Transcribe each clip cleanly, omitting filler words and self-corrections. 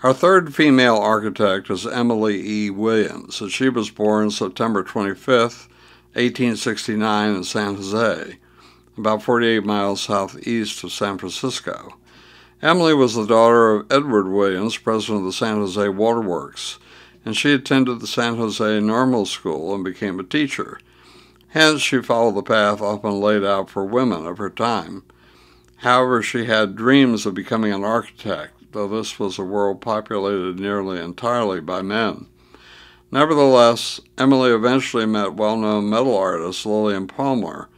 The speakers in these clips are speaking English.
Our third female architect is Emily E. Williams, and she was born September 25th, 1869 in San Jose, about 48 miles southeast of San Francisco. Emily was the daughter of Edward Williams, president of the San Jose Waterworks, and she attended the San Jose Normal School and became a teacher. Hence, she followed the path often laid out for women of her time. However, she had dreams of becoming an architect, though this was a world populated nearly entirely by men. Nevertheless, Emily eventually met well-known metal artist Lillian Palmer,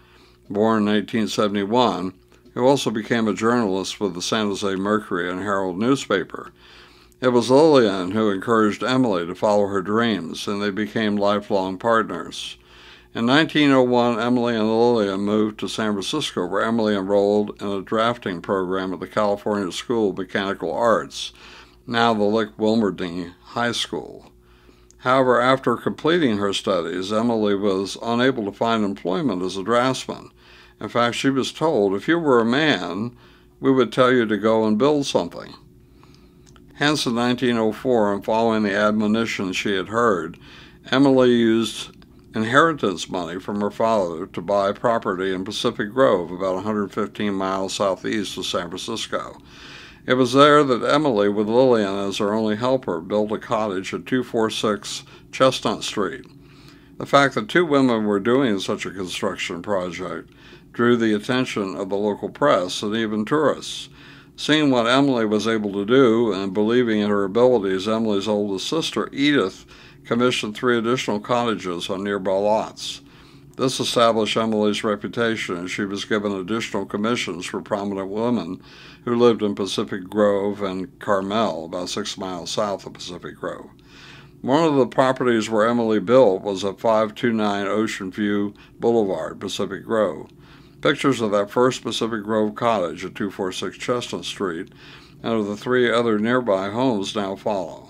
born in 1871, who also became a journalist with the San Jose Mercury and Herald newspaper. It was Lillian who encouraged Emily to follow her dreams, and they became lifelong partners. In 1901, Emily and Lillian moved to San Francisco, where Emily enrolled in a drafting program at the California School of Mechanical Arts, now the Lick-Wilmerding High School. However, after completing her studies, Emily was unable to find employment as a draftsman. In fact, she was told, if you were a man, we would tell you to go and build something. Hence, in 1904, and following the admonition she had heard, Emily used inheritance money from her father to buy property in Pacific Grove, about 115 miles southeast of San Francisco. It was there that Emily, with Lillian as her only helper, built a cottage at 246 Chestnut Street. The fact that two women were doing such a construction project drew the attention of the local press and even tourists. Seeing what Emily was able to do and believing in her abilities, Emily's oldest sister, Edith, commissioned 3 additional cottages on nearby lots. This established Emily's reputation, and she was given additional commissions for prominent women who lived in Pacific Grove and Carmel, about 6 miles south of Pacific Grove. One of the properties where Emily built was at 529 Ocean View Boulevard, Pacific Grove. Pictures of that first Pacific Grove cottage at 246 Chestnut Street and of the 3 other nearby homes now follow.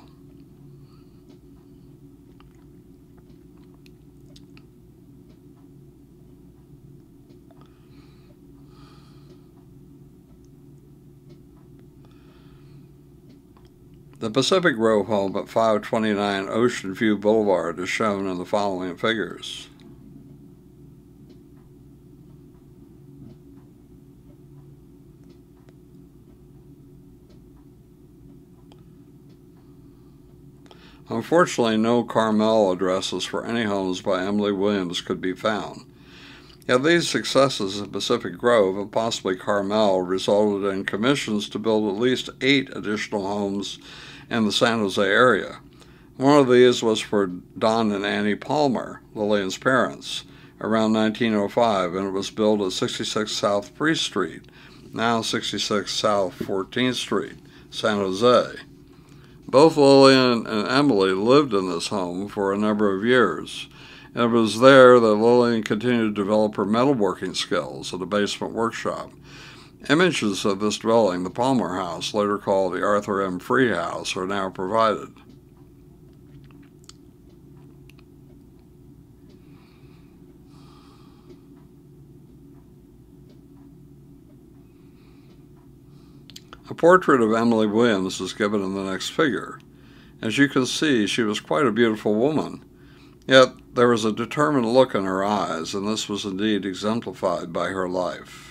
The Pacific Grove home at 529 Ocean View Boulevard is shown in the following figures. Unfortunately, no Carmel addresses for any homes by Emily Williams could be found. Yet these successes in Pacific Grove and possibly Carmel resulted in commissions to build at least 8 additional homes in the San Jose area. One of these was for Don and Annie Palmer, Lillian's parents, around 1905, and it was built at 66 South Free Street, now 66 South 14th Street, San Jose. Both Lillian and Emily lived in this home for a number of years, and it was there that Lillian continued to develop her metalworking skills at a basement workshop. Images of this dwelling, the Palmer House, later called the Arthur M. Free House, are now provided. A portrait of Emily Williams is given in the next figure. As you can see, she was quite a beautiful woman. Yet there was a determined look in her eyes, and this was indeed exemplified by her life.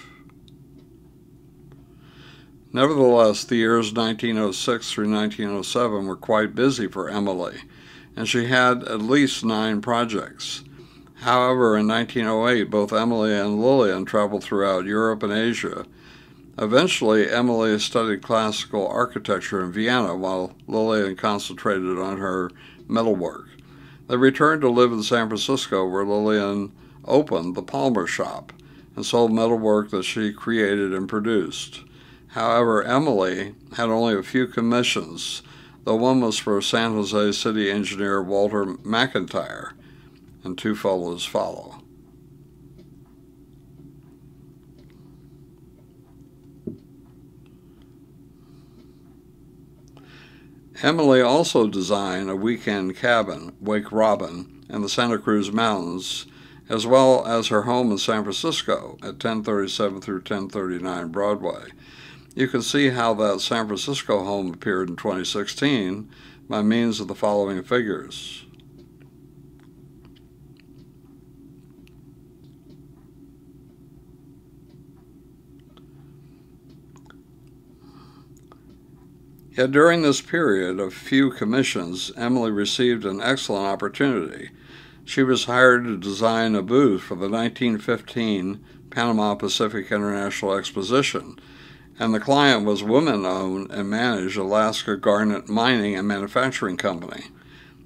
Nevertheless, the years 1906 through 1907 were quite busy for Emily, and she had at least 9 projects. However, in 1908, both Emily and Lillian traveled throughout Europe and Asia. Eventually, Emily studied classical architecture in Vienna, while Lillian concentrated on her metalwork. They returned to live in San Francisco, where Lillian opened the Palmer Shop and sold metalwork that she created and produced. However, Emily had only a few commissions, though one was for San Jose city engineer Walter McIntyre, and 2 photos follow. Emily also designed a weekend cabin, Wake Robin, in the Santa Cruz Mountains, as well as her home in San Francisco at 1037 through 1039 Broadway. You can see how that San Francisco home appeared in 2016 by means of the following figures. Yet during this period of few commissions, Emily received an excellent opportunity. She was hired to design a booth for the 1915 Panama Pacific International Exposition, and the client was woman-owned and managed Alaska Garnet Mining and Manufacturing Company.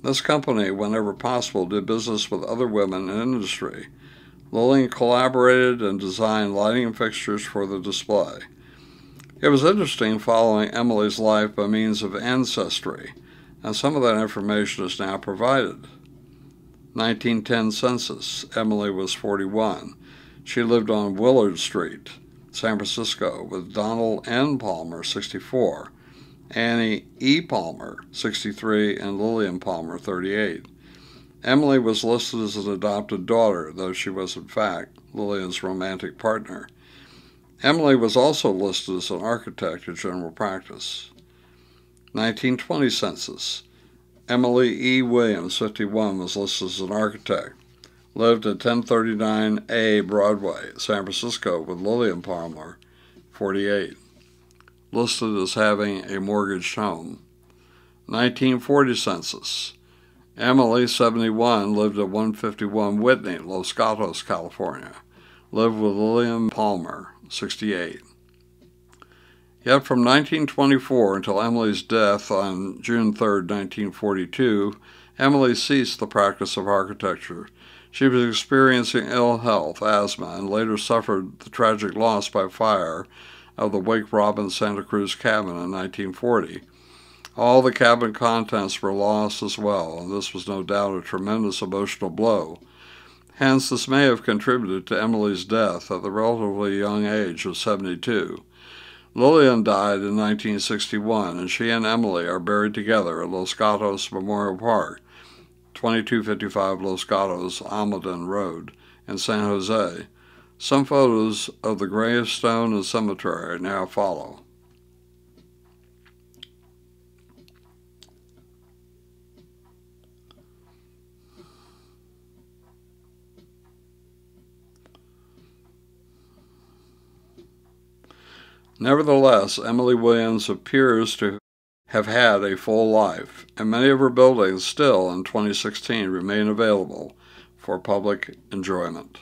This company, whenever possible, did business with other women in industry. Lillian collaborated and designed lighting fixtures for the display. It was interesting following Emily's life by means of ancestry, and some of that information is now provided. 1910 census, Emily was 41. She lived on Willard Street, San Francisco, with Donald N. Palmer, 64, Annie E. Palmer, 63, and Lillian Palmer, 38. Emily was listed as an adopted daughter, though she was in fact Lillian's romantic partner. Emily was also listed as an architect in general practice. 1920 census. Emily E. Williams, 51, was listed as an architect. Lived at 1039A Broadway, San Francisco, with Lillian Palmer, 48. Listed as having a mortgaged home. 1940 census. Emily, 71, lived at 151 Whitney, Los Gatos, California. Lived with Lillian Palmer, 68. Yet from 1924 until Emily's death on June 3, 1942, Emily ceased the practice of architecture. She was experiencing ill health, asthma, and later suffered the tragic loss by fire of the Wake Robin Santa Cruz cabin in 1940. All the cabin contents were lost as well, and this was no doubt a tremendous emotional blow. Hence, this may have contributed to Emily's death at the relatively young age of 72. Lillian died in 1961, and she and Emily are buried together at Los Gatos Memorial Park, 2255 Los Gatos, Almaden Road, in San Jose. Some photos of the gravestone and cemetery now follow. Nevertheless, Emily Williams appears to have had a full life, and many of her buildings still in 2016 remain available for public enjoyment.